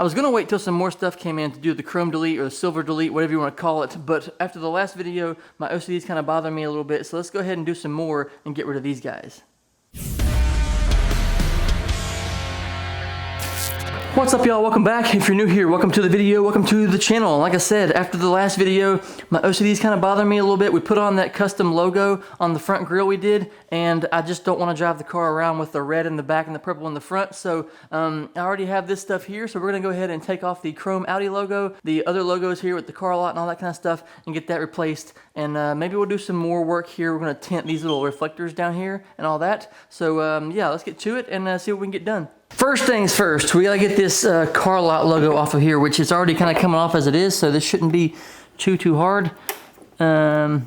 I was gonna wait till some more stuff came in to do the chrome delete or the silver delete, whatever you wanna call it, but after the last video, my OCD's kinda bothering me a little bit, so let's go ahead and do some more and get rid of these guys. What's up, y'all? Welcome back. If you're new here, welcome to the video, welcome to the channel. Like I said, after the last video, my OCD's kind of bothering me a little bit. We put on that custom logo on the front grille we did, and I just don't want to drive the car around with the red in the back and the purple in the front. So I already have this stuff here, so we're gonna go ahead and take off the chrome Audi logo, the other logos here with the car lot and all that kind of stuff, and get that replaced. And maybe we'll do some more work here. We're gonna tint these little reflectors down here and all that. So yeah, let's get to it and see what we can get done. First things first, we gotta get this car lot logo off of here, which is already kind of coming off as it is, so this shouldn't be too hard. And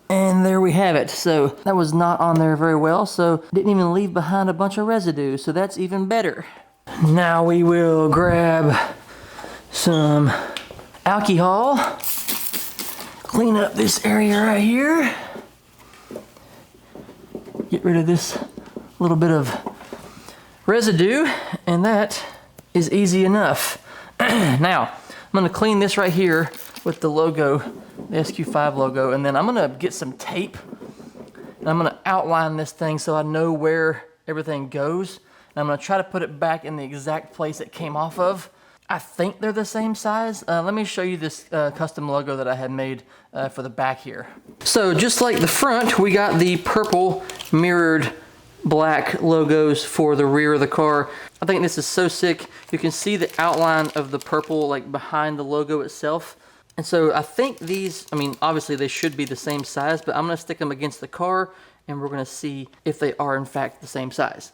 there we have it. So that was not on there very well, so didn't even leave behind a bunch of residue, so that's even better. Now we will grab some alcohol, clean up this area right here, get rid of this little bit of residue, and that is easy enough. Now, I'm gonna clean this right here with the logo, the SQ5 logo, and then I'm gonna get some tape, and I'm gonna outline this thing so I know where everything goes. And I'm gonna try to put it back in the exact place it came off of. I think they're the same size. Let me show you this custom logo that I had made for the back here. So just like the front, we got the purple mirrored black logos for the rear of the car. I think this is so sick. You can see the outline of the purple like behind the logo itself. And so I think these, I mean, obviously they should be the same size, but I'm gonna stick them against the car and we're gonna see if they are in fact the same size.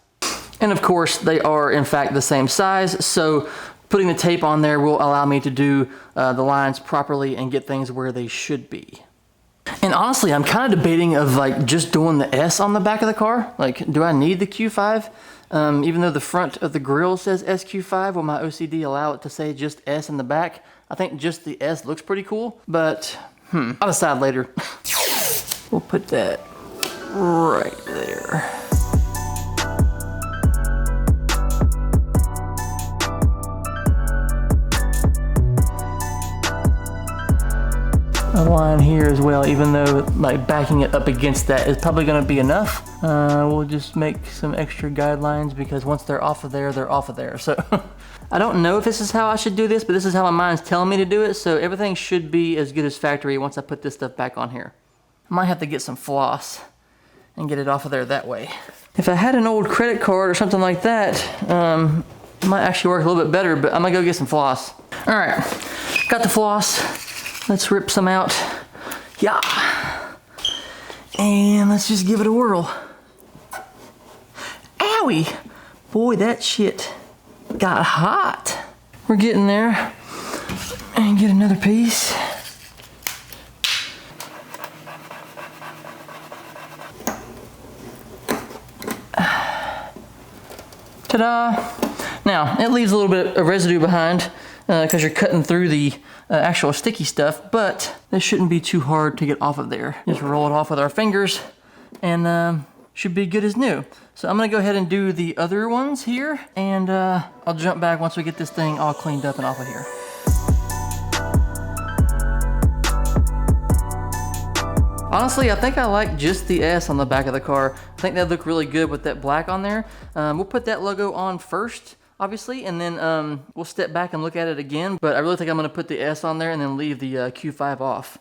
And of course they are in fact the same size. So putting the tape on there will allow me to do the lines properly and get things where they should be. And honestly, I'm kind of debating of like just doing the S on the back of the car. Like, do I need the Q5? Even though the front of the grille says SQ5, will my OCD allow it to say just S in the back? I think just the S looks pretty cool, but I'll decide later. We'll put that right there. A line here as well, even though like backing it up against that is probably going to be enough. We'll just make some extra guidelines because once they're off of there, they're off of there. So I don't know if this is how I should do this, but this is how my mind's telling me to do it. So everything should be as good as factory once I put this stuff back on here. I might have to get some floss and get it off of there that way. If I had an old credit card or something like that, it might actually work a little bit better, but I'm gonna go get some floss. All right, got the floss. Let's rip some out. Yeah. And let's just give it a whirl. Owie! Boy, that shit got hot. We're getting there. And get another piece. Ta-da! Now, it leaves a little bit of residue behind because you're cutting through the actual sticky stuff, but this shouldn't be too hard to get off of there. Just roll it off with our fingers and should be good as new. So I'm gonna go ahead and do the other ones here, and I'll jump back once we get this thing all cleaned up and off of here. Honestly, I think I like just the S on the back of the car. I think that'd look really good with that black on there. We'll put that logo on first, obviously, and then we'll step back and look at it again. But I really think I'm gonna put the S on there and then leave the Q5 off.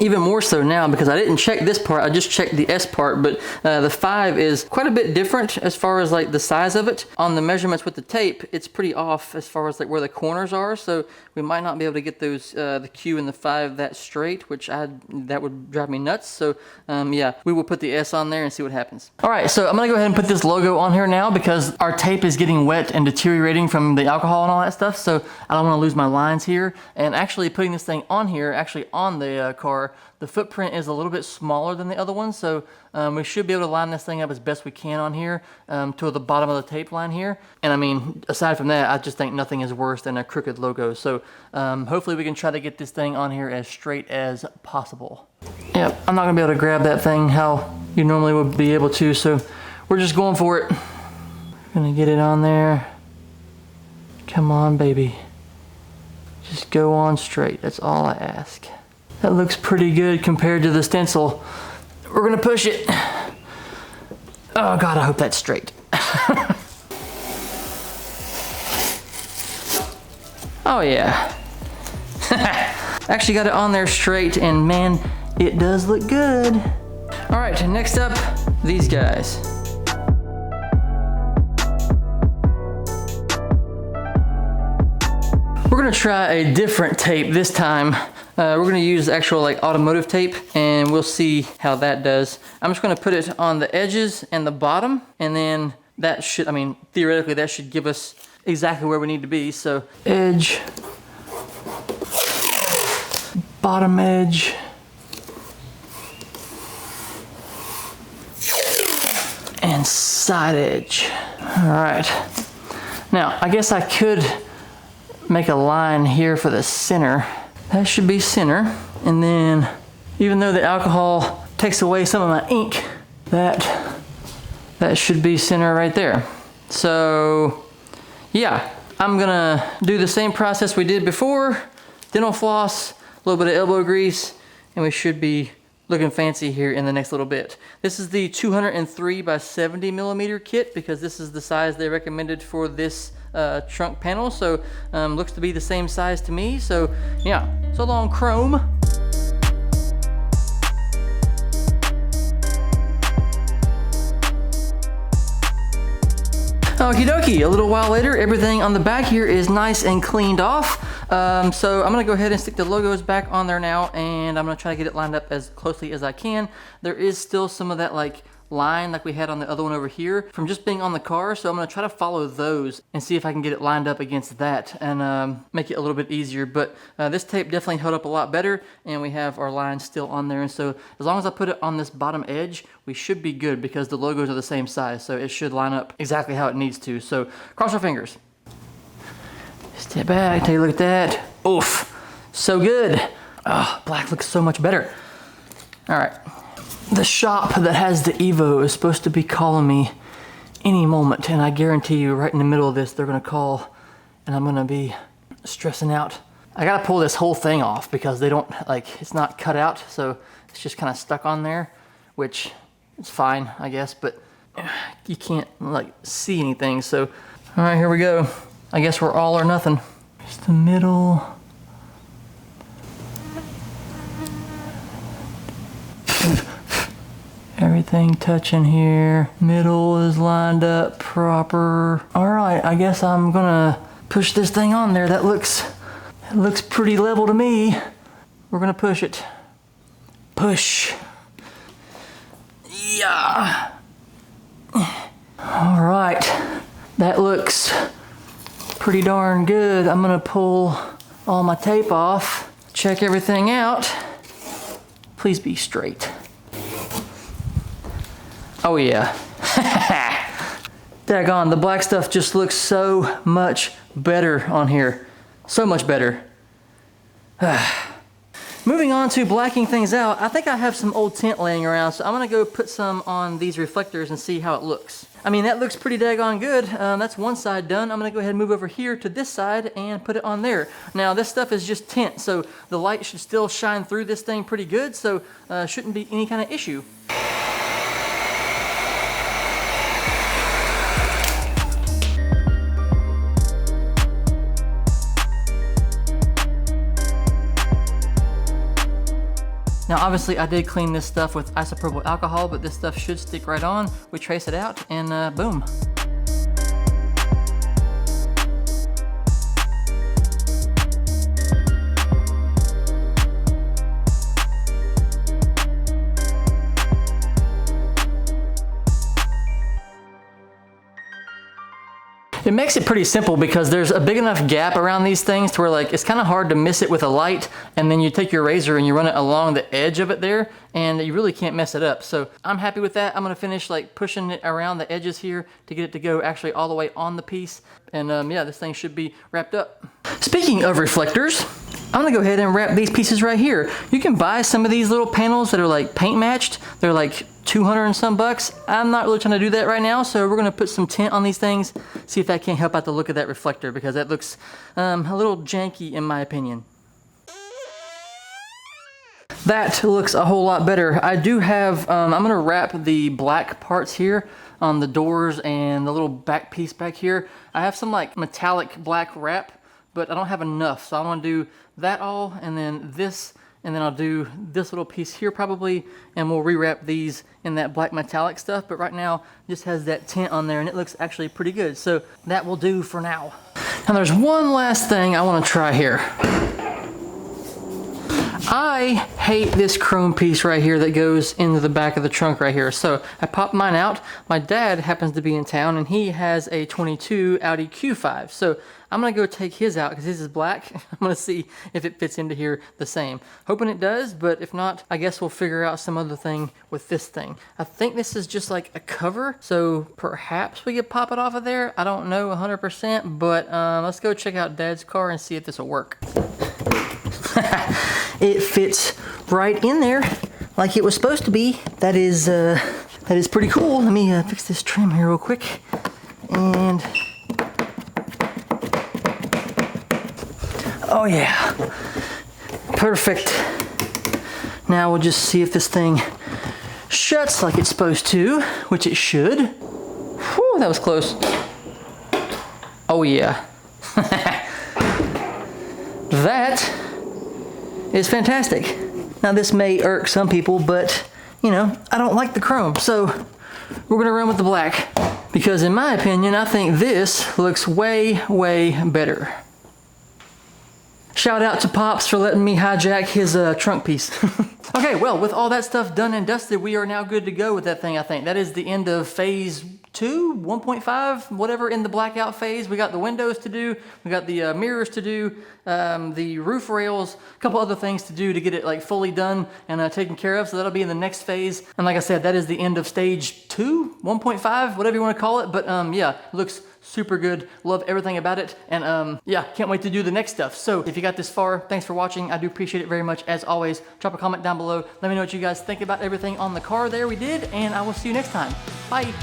Even more so now because I didn't check this part, I just checked the S part, but the 5 is quite a bit different as far as like the size of it. On the measurements with the tape, it's pretty off as far as like where the corners are, so we might not be able to get those, the Q and the 5 that straight, which that would drive me nuts. So yeah, we will put the S on there and see what happens. All right, so I'm gonna go ahead and put this logo on here now because our tape is getting wet and deteriorating from the alcohol and all that stuff, so I don't wanna lose my lines here. And actually putting this thing on here, actually on the car, the footprint is a little bit smaller than the other one, so we should be able to line this thing up as best we can on here to the bottom of the tape line here. And I mean, aside from that, I just think nothing is worse than a crooked logo. So hopefully we can try to get this thing on here as straight as possible. Yep, I'm not gonna be able to grab that thing how you normally would be able to, so we're just going for it. Gonna get it on there. Come on, baby. Just go on straight. That's all I ask. That looks pretty good compared to the stencil. We're gonna push it. Oh God, I hope that's straight. Oh yeah. Actually got it on there straight, and man, it does look good. All right, next up, these guys. We're gonna try a different tape this time. We're gonna use actual like automotive tape, and we'll see how that does. I'm just gonna put it on the edges and the bottom, and then that should, I mean, theoretically that should give us exactly where we need to be. So edge, bottom edge, and side edge. All right. Now, I guess I could make a line here for the center. That should be center. And then, even though the alcohol takes away some of my ink, that should be center right there. So, yeah, I'm gonna do the same process we did before. Dental floss, a little bit of elbow grease, and we should be looking fancy here in the next little bit. This is the 203 by 70 millimeter kit, because this is the size they recommended for this trunk panel. So looks to be the same size to me. So yeah, so long chrome. Okie dokie, a little while later, everything on the back here is nice and cleaned off. So I'm gonna go ahead and stick the logos back on there now, and I'm gonna try to get it lined up as closely as I can. There is still some of that like line like we had on the other one over here from just being on the car, so I'm gonna try to follow those and see if I can get it lined up against that and make it a little bit easier. But this tape definitely held up a lot better, and we have our lines still on there, and so as long as I put it on this bottom edge, we should be good because the logos are the same size, so it should line up exactly how it needs to. So cross our fingers. Step back, take a look at that. Oof, so good. Oh, black looks so much better. All right. The shop that has the Evo is supposed to be calling me any moment, and I guarantee you right in the middle of this they're gonna call, and I'm gonna be stressing out. I gotta pull this whole thing off because they don't, like, it's not cut out, so it's just kind of stuck on there, which is fine, I guess, but you can't like see anything. So all right, here we go. I guess we're all or nothing. Just the middle. Everything touching here. Middle is lined up proper. All right, I guess I'm gonna push this thing on there. That looks pretty level to me. We're gonna push it. Push. Yeah. All right, that looks pretty darn good. I'm gonna pull all my tape off, check everything out. Please be straight. Oh yeah. Daggone, the black stuff just looks so much better on here. So much better. Moving on to blacking things out, I think I have some old tint laying around, so I'm gonna go put some on these reflectors and see how it looks. I mean, that looks pretty daggone good. That's one side done. I'm gonna go ahead and move over here to this side and put it on there. Now, this stuff is just tint, so the light should still shine through this thing pretty good, so shouldn't be any kind of issue. Now obviously I did clean this stuff with isopropyl alcohol, but this stuff should stick right on. We trace it out and boom. It makes it pretty simple because there's a big enough gap around these things to where like it's kind of hard to miss it with a light, and then you take your razor and you run it along the edge of it there and you really can't mess it up. So I'm happy with that. I'm gonna finish like pushing it around the edges here to get it to go actually all the way on the piece. And yeah, this thing should be wrapped up. Speaking of reflectors, I'm gonna go ahead and wrap these pieces right here. You can buy some of these little panels that are like paint matched. They're like 200 and some bucks. I'm not really trying to do that right now, so we're gonna put some tint on these things, see if that can't help out the look of that reflector, because that looks a little janky in my opinion. That looks a whole lot better. I do have, I'm gonna wrap the black parts here on the doors and the little back piece back here. I have some like metallic black wrap, but I don't have enough. So I wanna do that all, and then this, and then I'll do this little piece here probably, and we'll rewrap these in that black metallic stuff. But right now, it just has that tint on there and it looks actually pretty good. So that will do for now. Now there's one last thing I wanna try here. I hate this chrome piece right here that goes into the back of the trunk right here. So I popped mine out. My dad happens to be in town and he has a 22 Audi Q5. So I'm gonna go take his out because his is black. I'm gonna see if it fits into here the same. Hoping it does, but if not, I guess we'll figure out some other thing with this thing. I think this is just like a cover, so perhaps we could pop it off of there. I don't know 100%, but let's go check out Dad's car and see if this will work. It fits right in there like it was supposed to be. That is pretty cool. Let me fix this trim here real quick. And oh yeah, perfect. Now we'll just see if this thing shuts like it's supposed to, which it should. Whew, that was close. Oh yeah. That is fantastic. Now this may irk some people, but you know, I don't like the chrome, so we're gonna run with the black, because in my opinion, I think this looks way, way better. Shout out to Pops for letting me hijack his trunk piece. Okay, well, with all that stuff done and dusted, we are now good to go with that thing, I think. That is the end of phase 2, 1.5, whatever, in the blackout phase. We got the windows to do, we got the mirrors to do, the roof rails, a couple other things to do to get it like fully done and taken care of. So that'll be in the next phase. And like I said, that is the end of stage 2, 1.5, whatever you want to call it. But yeah, looks super good. Love everything about it. And yeah, can't wait to do the next stuff. So if you got this far, thanks for watching. I do appreciate it very much. As always, drop a comment down below. Let me know what you guys think about everything on the car there we did. And I will see you next time. Bye.